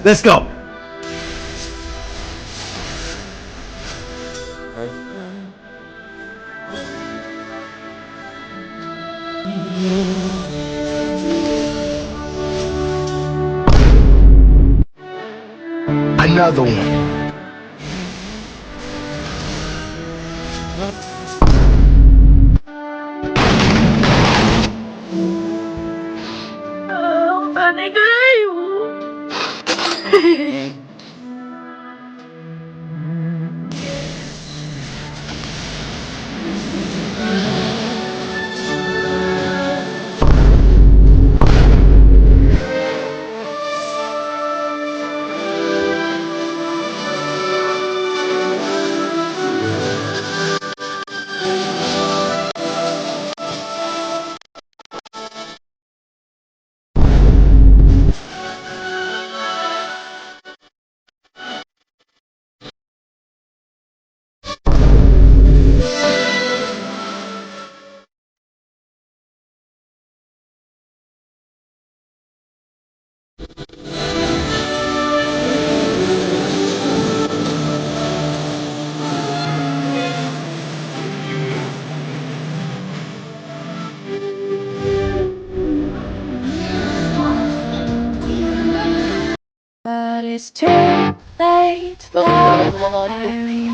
Let's go. Another one. Panay ko na yun. But it's too late now. I remember you and me,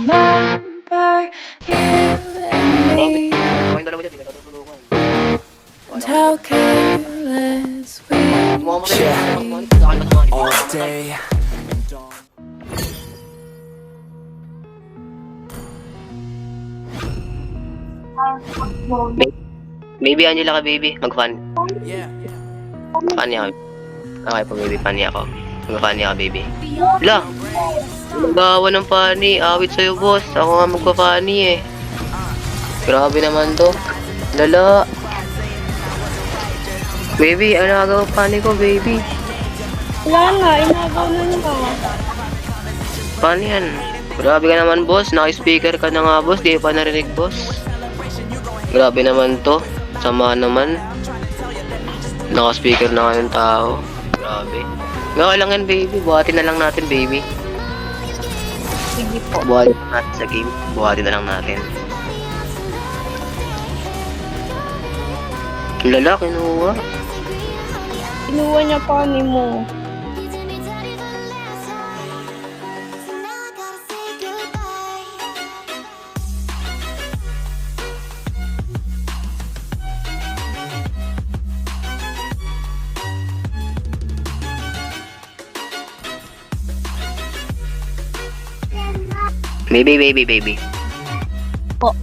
and how careless we all day. Baby, Angela ka, baby. Mag-fun. Yeah. Funny ako. Okay po, baby. Funny ako. Mag-funny ako, baby. Hala! Magawa ng funny. Awit sa'yo, boss. Ako nga magpa-funny eh. Grabe naman to. Lala! Baby, ano nagagawa funny ko, baby? Wala na, inagaw na niya. Funny yan. Grabe ka naman, boss. Naka-speaker ka na nga, boss. Di pa narinig, boss. Grabe naman to. Sama naman. Naka-speaker na nga yung tao. Grabe. Ngayon lang yan, baby. Buhatin na lang natin, baby. Sige po. Buhatin na natin sa game. Buhatin na lang natin. Lala, kinuha. Kinuha niya pa ni mo. Baby. Po.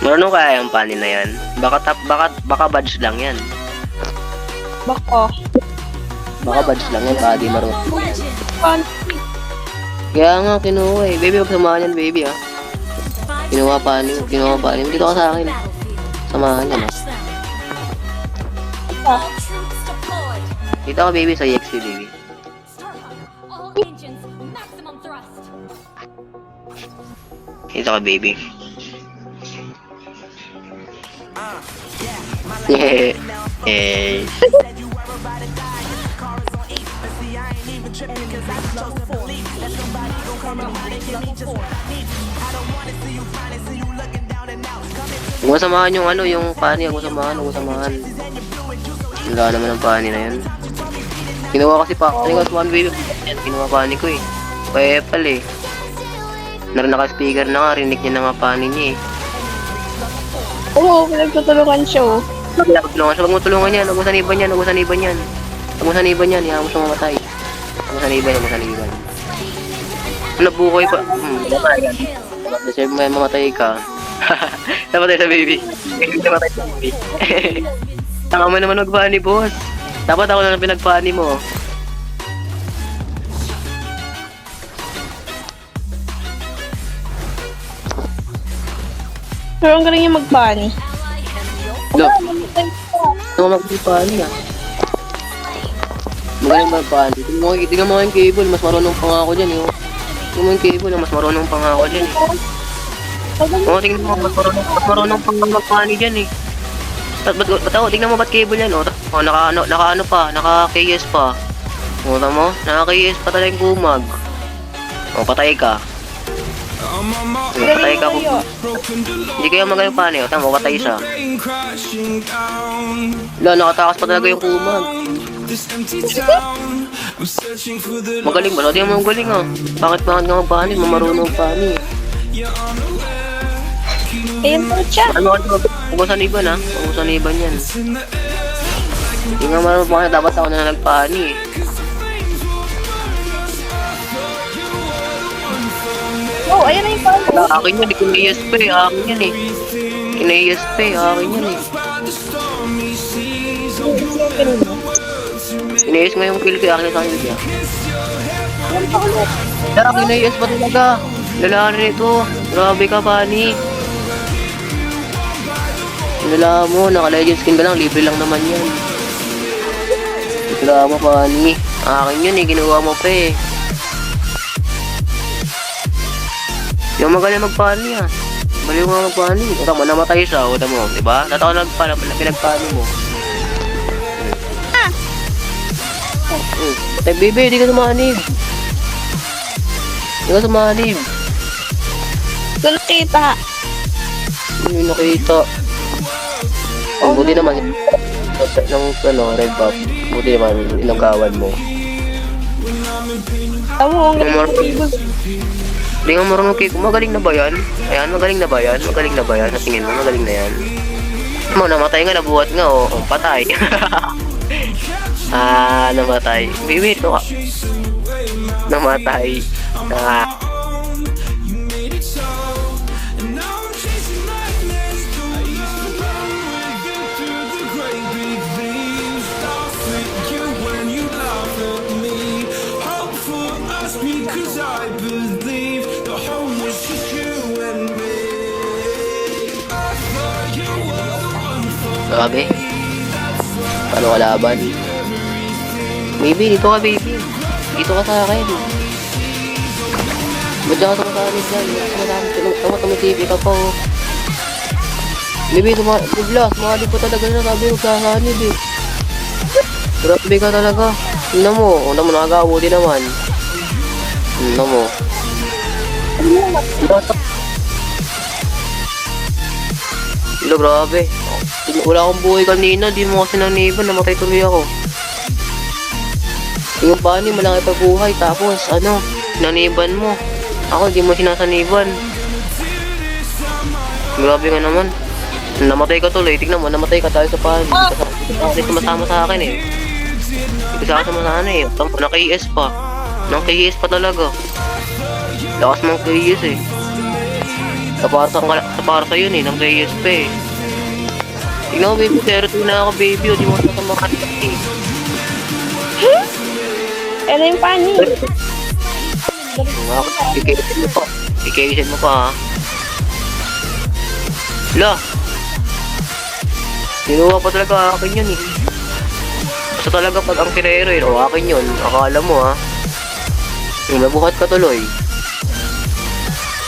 Marunong kaya yung panin na yan? Baka badge lang yan. Baka. Baka badge lang yan, baka di marunong. Pan. Kaya nga, kinuha eh. Baby, huwag samahan yan, baby ah. Kinuha panin. Dito ka sa akin. Samahan yan ah. Dito ka, baby, sa EXP, baby. Dito ka, baby. Yeah. Huwag mo samahan yung ano, yung pani. Huwag mo samahan. Wala naman ang pani na yan. Kinuha kasi pa. Ano yung one baby? Kinuha pani ko eh. Payepal eh. Naka-speaker na nga. Rinig niya na nga pani niya eh. Oo, pinagtutulungan siya oh. Huwag mo tulungan yan. Huwag mo saniban yan. Iyan mo siya mamatay. Huwag mo saniban. Nabukoy pa. Deserve mo yan, mamatay ka. Namatay sa baby. Namatay sa baby. Tanga mo naman mag-funny, boss. Dapat ako na lang pinag-funny mo. Pero ang galing niya mag-bunny. Look. Ito mag-funny ah. Magaling mag-funny. Tingnan mo yung cable. Mas marunong pa nga ako dyan eh. Tingnan mo yung cable. Mas marunong pa nga ako dyan eh. Oo, tingnan mo. Mas marunong pa nga mag-funny dyan eh. Ba't ako? Tingnan mo ba't cable yan, oh. Oh, naka-ano pa, naka-KS pa. Muna mo, naka-KS pa talaga yung kumag. Oh, patay ka. Patay ka po. Hindi kayo magaling pa niyo. Tama, patay siya. Wala, nakatakas pa talaga yung kumag. Magaling ba? Hindi mo magaling ah. Bakit nga magpani? Mamarunong pani. Ayun po siya. Ano ka? Ubusan iban ah. Ubusan iban yan. Hindi nga marunong pani. Dapat ako na nagpani eh. Oh, ayun na yung pan. Akin yan, kung ESP, akin yan eh. Ina-ESP, akin yan eh. Ina-ES nga yung kill ko, akin na sa kill ko. Tara, ina-ES pa talaga. Lalaan nito. Grabe ka, Pani. Lalaan mo, naka-legend skin ka lang, libre lang naman yan. Lalaan mo, Pani. Akin yan eh, ginawa mo pa eh. Yung magaling magpani ah. Magaling mo magpani. Ito mo, namatay siya. Uta mo, diba? Natao pinagpani mo. Eh, baby, di ka sumanib. Di ka sumanib. Ito nakita. Hindi nakita. Oh, buti naman. Ng red buff. Buti naman, inanggawan mo. Tamo, ang nagpapagod. Hindi nga marunong cake. Magaling na ba yan? Ayan, magaling na ba yan? Magaling na ba yan? Sa tingin mo, magaling na yan. Mo, namatay nga, nabuhat nga, oh. Oh, patay. Namatay. Baby, ito ka. Namatay. Grabe. Paano kalaban? Baby, dito ka, baby. Dito ka sa akin. Ba't ka sumasamit yan? Tumatama-TV ka pa, oh. Baby, sumali po talaga na. Sabi, magkasanib, eh. Grabe ka talaga. Tingnan mo, nakagawo din naman. Tingnan mo. Hello, grabe. Wala akong buhay kanina, di mo kasi naniban, namatay tuloy ako. Yung Pani, malaki pa buhay, tapos naniban mo. Ako, di mo sinasaniban. Grabe nga naman. Namatay ka tuloy, tignan mo, namatay ka tayo sa Pani. Kasi sumasama sa akin eh. Hindi ka sama sa ano eh. Naka-ES pa. Naka-ES pa talaga. Lakas mong KS eh. Sa para sa yun eh, naka-ES pa eh. Tingnan mo baby, 0-2 na ako baby, o di mo sa makakit eh. Ano yung pani? Ikekisin mo pa ha. Wala. Kinuha pa talaga akin yun eh. Basta talaga pag ang kinero yun, o akin yun, akala mo ha. Yung nabuhat ka tuloy.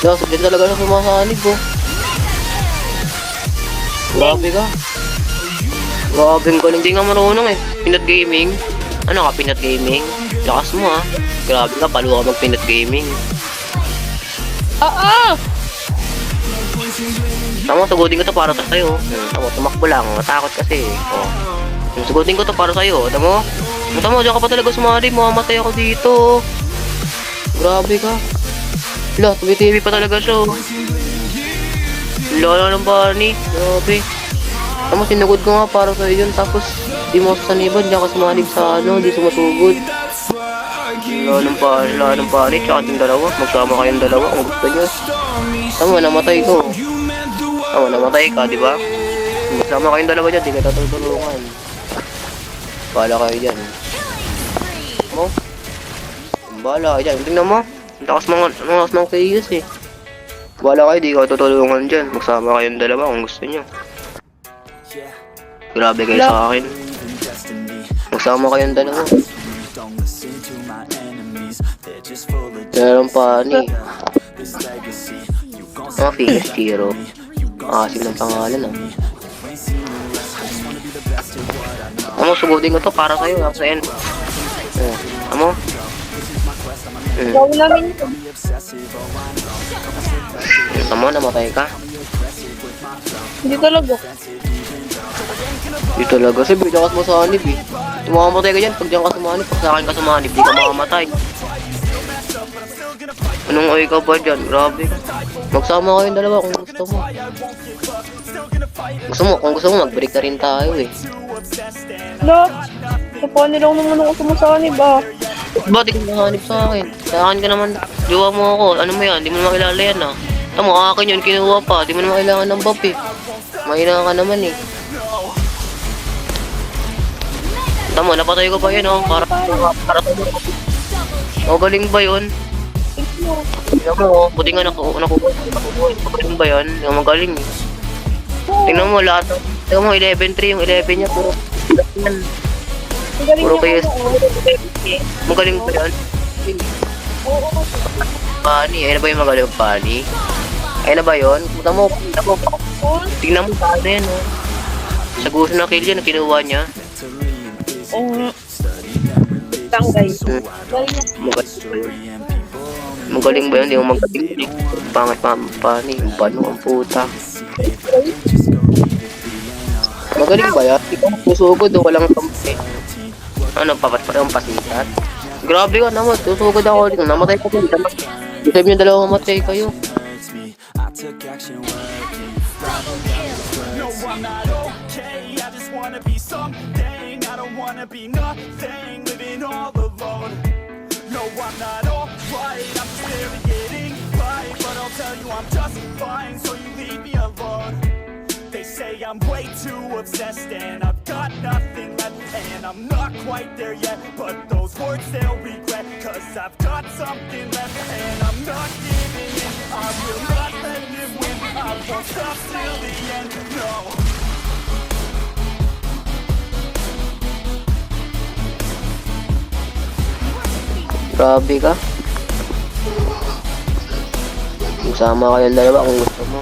Wala, sabihin talaga na sumasanib oh. Grabe ka. Grabe ka, hindi nga marunong eh. Pinat gaming. Ano ka, Pinat gaming? Lakas mo ha. Grabe ka, palo ka mag Pinat gaming. Oo! Tama, sugodin ko to para sa'yo. Tama, tumakbo lang. Matakot kasi eh. Oh. Sugodin ko to para sa'yo. Tama mo, diyan ka pa talaga sumali. Mamamatay ako dito. Grabe ka. Wala, tumi-TV pa talaga siya. Wala ng Barney. Grabe. Tama, sinugod ko nga para sa'yo yun. Tapos, di mo sasaniban. Diyan ka sumalig sa di sumasugod. Wala ng Barney. Tsaka yung dalawa. Magsama kayong dalawa kung gusto nyo. Tama, namatay ko. Tama, namatay ka, di ba? Magsama kayong dalawa dyan. Di ka tatulungan. Bahala kayo dyan. Mo? Bahala kayo dyan. Tingnan mo. Ang takas mga kayos eh. Bahala kayo, di ka tutulungan dyan. Magsama kayong dalawa kung gusto nyo. Grabe kayo sa akin. Magsama kayong dalawa. Meron pa ni. Mga famous hero. Asim ng pangalan ah. Amo, sugodin ko to para sa'yo. Sa end. Amo? Gawin namin ito. Amo, namatay ka. Hindi talaga. Di talaga. Kasi diyan ka sumasanib eh. Mamamatay ka dyan pag diyan ka sumanib. Pag sa akin ka sumanib, di ka mamamatay. Anong ay ka ba dyan? Grabe. Magsama kayong dalawa kung gusto mo. Kung gusto mo, mag-break na rin tayo eh. Lo, kapag nilang naman ako sumasanib ah. Ba't di ka nahanip sa akin? Sa akin ka naman, jowa mo ako. Ano mo yan? Di mo naman kilala yan ah. Tamo, akin yun, kinuha pa. Di mo naman kailangan ng buff eh. Mahina ka naman eh. Tamo, napatay ko pa yun oh. Para oh, galing ba yun? Tingnan mo oh, buti nga nakuha. Magaling ba yan? Yung magaling eh. Tingnan mo lahat. Tingnan mo 11-3 yung 11 niya. Puro yan. Puro kayo. Magaling ba yan? Pani. Ayun na ba yung magaling pani? Ayun na ba yun? Tingnan mo. Tingnan mo paano yan oh. Sa gusto na kill yan, kinuha niya. Tanggay. Magaling ba yun? Hindi mo magaling. Pangit pani. Yung pano ang puta. Magaling ba yan? Ikaw susugod o walang kampi. Ano, papat pa rin ang pasikat. Grabe ka naman, susugod ako dito. Namatay ko din. Sabi niyo dalawa mamatay kayo. No, I'm not okay, I just wanna be something. I don't wanna be nothing, living all alone. No, I'm not alright, I'm just barely getting by. But I'll tell you I'm just fine, so you leave me alone. They say I'm way too obsessed and I've got nothing left. And I'm not quite there yet, but those words they'll regret. Cause I've got something left and I'm not giving in. I will not let it win, I won't stop till the end, no. Grabe ka. Magsama kayong dalawa kung gusto mo.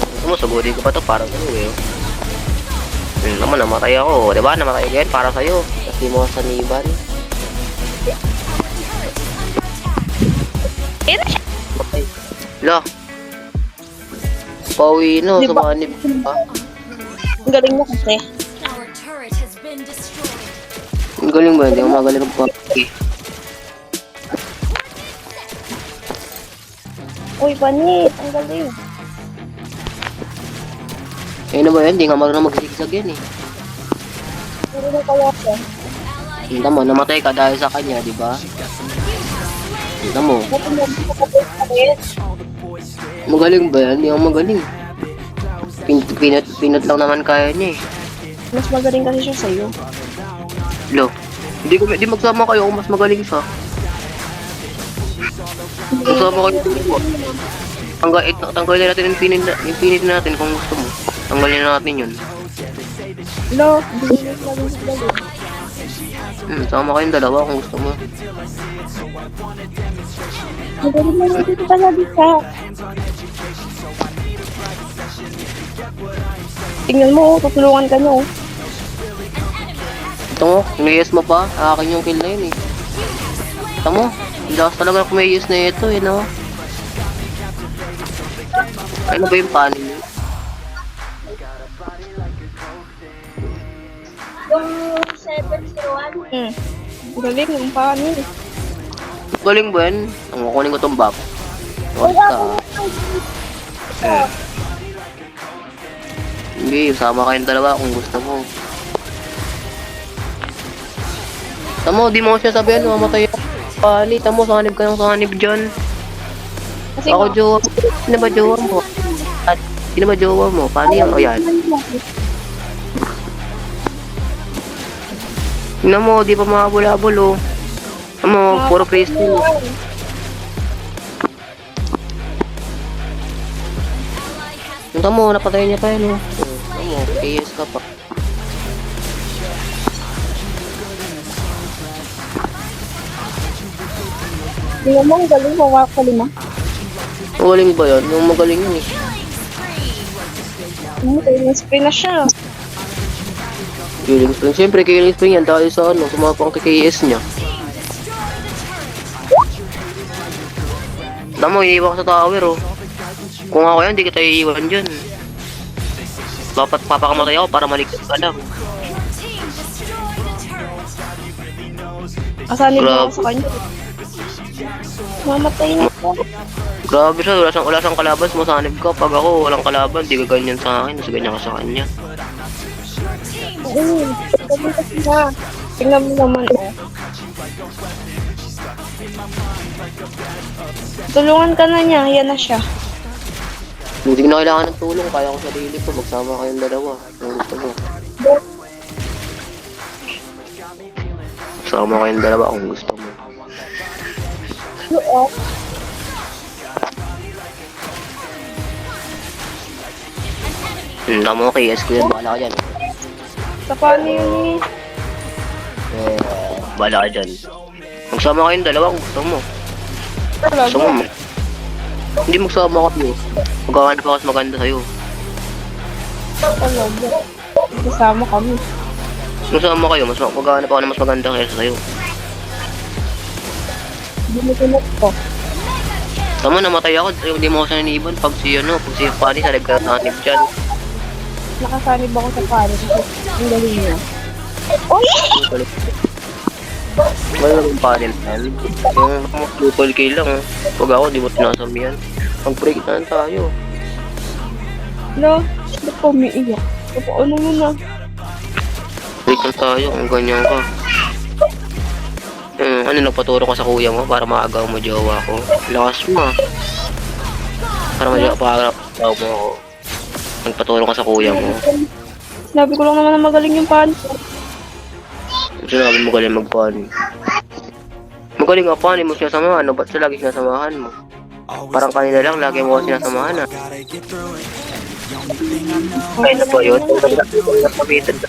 Gusto mo, sugudin ko pa to para sa'yo eh. Naman, namatay ako. Diba? Namatay again para sa'yo. Kasi mo sa niban. Okay. La. Pauwi no, Diba? sumanib ka. Ang galing mo kasi. Our turret has been destroyed. Ang galing ba? Hindi ako magaling ng pauwi. Uy, panit. Ang galing. Ayun na ba yan? Hindi nga marunong magsigsag yan eh. Puro na kaya siya. Tignan mo, namatay ka dahil sa kanya, di ba? Tignan mo. Magaling ba yan? Hindi ako magaling. Pinot lang naman kaya niya eh. Mas magaling kasi siya sa'yo. Lo, hindi magsama kayo kung mas magaling siya. Magsama kayo dito. Tanggalin natin yung pinit natin kung gusto mo. Tanggalin natin yun. Lo, bilis natin sa galing. Sama kayong dalawa kung gusto mo. Magaling mo dito talaga ka. Tingnan mo, tutulungan ka niyo. Ito mo, may-yes mo pa. Akin yung kill na yun eh. Ito mo, lakas talaga kung may-yes na ito eh, no? Ano ba yung panin niyo? Yung 701. Galing yung panin. Galing ba yan? Ang kukunin ko tong buff. Wala. Hindi, sama kayong dalawa kung gusto mo. Tamo, di mo siya sabihan, mamatay ako. Pani, tamo, sanib ka ng sanib dyan. Kasi Ako jowa mo. Sino ba jowa mo? At, sino ba jowa mo? Pani, o yan. Tingnan mo, di pa makabula-bulo. Tamo, puro face mo. Tamo, napatay niya pa yun, oh. Tamo, KS ka pa. tingnan mo, ang galing mo, wak ka lima. Magaling ba yun? Yung magaling yun eh. Killing spree na siya. Killing spree. Siyempre, killing spree yan dahil sa ano, sumapang KKS niya. Tama, iniiwan ko sa tower, oh. Kung ako yan, di kita iiwan dyan. Dapat papakamatay ako para maligtas ka lang. Asanib mo Grabe. ako sa kanya. Mamatay na ako. Grabe siya, wala siyang kalaban, sumasanib ka. Pag ako, walang kalaban, di ka ganyan sa akin, mas ganyan ka sa kanya. Oo, sabi kasi na. Tingnan mo naman, oh. Tulungan ka na niya, yan na siya. Hindi na kailangan ng tulong, kaya ko sarili ko, magsama kayong dalawa. Kung gusto mo. Magsama kayong dalawa kung gusto mo. Oo. Tama mo, KS ko yun, bahala ka dyan. Sa paano yun Bahala ka dyan. Magsama kayong dalawa kung gusto mo. Gusto Talaga. mo. Hindi magsama kayo. Magkakanap ako mas maganda sa'yo. Talaga. Kasama kami. Magsama kayo, magkakanap ako na mas maganda kaysa sa'yo. Binikinot ko. Tama, namatay ako. Hindi mo ako sa naniban. Pag si Fanny, sa nagkasanib dyan. Nakasanib ako sa paano kasi ang galing niya. Uy! Wala naman panel yan. Yung triple kill lang. Pag ako, di mo tinasamihan. Mag-break na tayo. No, ba't pa umiiyak? Ano mo na? Break na tayo kung ganyan ka. Ano, nagpaturo ka sa kuya mo para maagaw mo jowa ko. Lakas mo ah. Para maagaw mo ako. Nagpaturo ka sa kuya mo. Sinabi ko lang naman na magaling yung pan. Sinabi mo galing mag-funny. Magaling nga funny mo sinasamahan. Ano ba't siya lagi sinasamahan mo? Parang kanina lang, lagi mo ako sinasamahan ah. Ay na ba yun?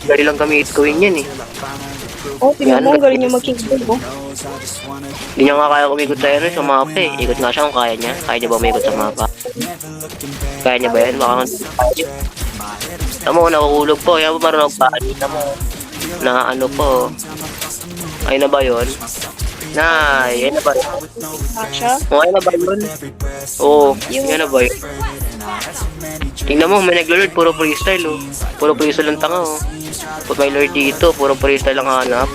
Dali lang gamit ko yun yan eh. Oh, tingnan mo, ang galing yung mag-kickball mo. Hindi niya nga kaya umikot sa ano, sa mapa eh. Ikot nga siya kung kaya niya. Kaya niya ba umikot sa mapa? Kaya niya ba yan? Baka nga. Tama ko, nakukulog po. Kaya ba marunong paalita mo? Na ano po. Ay na ba yun? Ay na ba yun? Siya? O, ay na ba yun? Oo, yan na ba yun? Tingnan mo, may naglo-lord, puro freestyle oh. Puro freestyle lang tanga oh. Put may lord dito, puro freestyle lang hanap.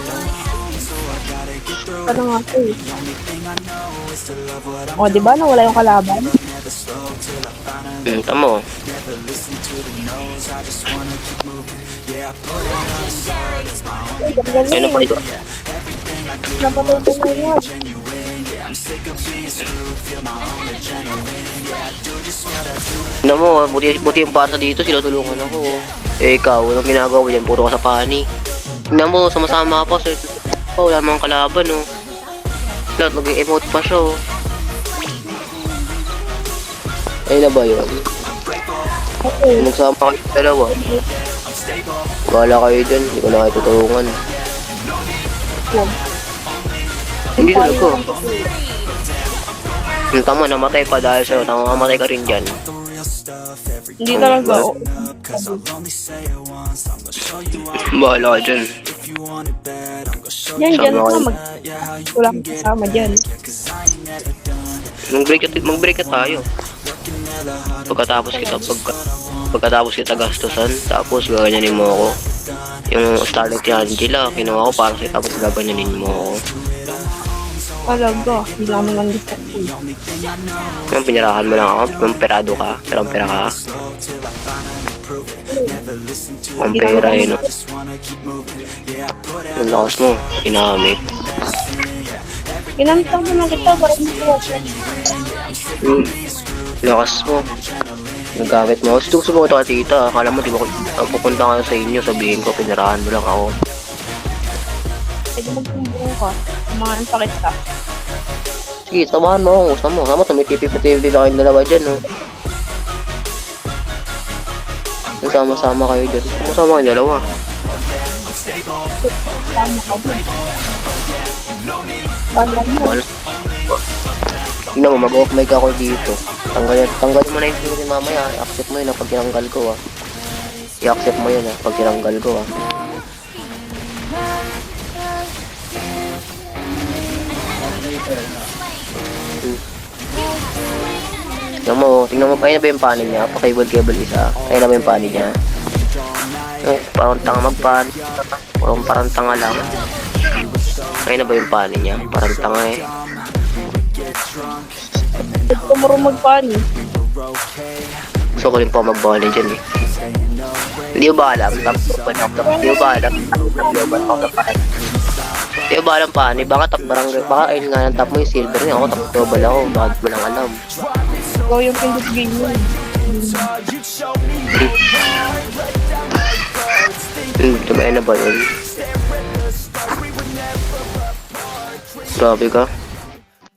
Ano nga ito eh. O, diba? Nawala yung kalaban. Tamo. Galing. Ano pa ito? Napatay ko na yan. Tingnan mo, buti yung bata dito, sinutulungan ako. Eh ikaw, walang ginagawa mo dyan, puro ka sa pani. Tingnan mo, sumasama pa, sir. Wala mga kalaban oh. Lahat nag-emote pa siya oh. Ay na ba yun? Okay. Magsama kayo dalawa. Bahala kayo dyan, hindi ko na kayo tutulungan. Yan. Hindi talaga. Tama, namatay pa dahil sa'yo. Tama, mamatay ka rin dyan. Hindi talaga. Oh. Bahala ka dyan. Yan, dyan Sama na. kayo. Wala kang kasama dyan. Mag-break ka tayo. Pagkatapos kita gastusan, tapos gaganyanin mo ako. Yung Starlight ni Angela, kinuha ko para sa'yo, tapos gaganyanin mo ako. Talaga. Hindi lang naman gusto ko. Yung pinirahan mo lang ako, yung perado ka, pero ang pera ka. Ang pera yun, no? Yung lakas mo, inamit. Inantang mo na kita, para hindi ko siya. Lakas mo. Nagamit mo. Gusto mo ito ka tita. Akala mo di ba pupunta ka sa inyo, sabihin ko, pinirahan mo lang ako. Pwede magpumbong ka. Mga sakit ka. Sige, samahan mo ako. Gusto mo. Sama, tumitipi-tipi na kayong dalawa dyan, no? Sama-sama kayo dyan. Sama kayong dalawa. Tama ka ba? Tama mo. Tingnan mo, mag-off mic ako dito. Tanggalin mo na yung silver mamaya. I-accept mo yun pag tinanggal ko ah. I-accept mo yun pag tinanggal ko ah. Tingnan mo, ayun na ba yung panin niya? Pa-cable isa. Ayun na ba yung panin niya? Parang tanga magpan. Parang tanga lang. Ayun na ba yung panin niya? Parang tanga eh. Ba't ko marunong magpani? Gusto ko rin po mag-volley dyan eh. Hindi ko ba alam? Hindi ko ba alam? Hindi ko ba alam paano? Baka top barangay. Baka ayun nga ng top mo yung silver niya. Ako top global ako. Bakit mo lang alam? Ikaw yung pindot game mo. Tumain na ba yun? Grabe ka.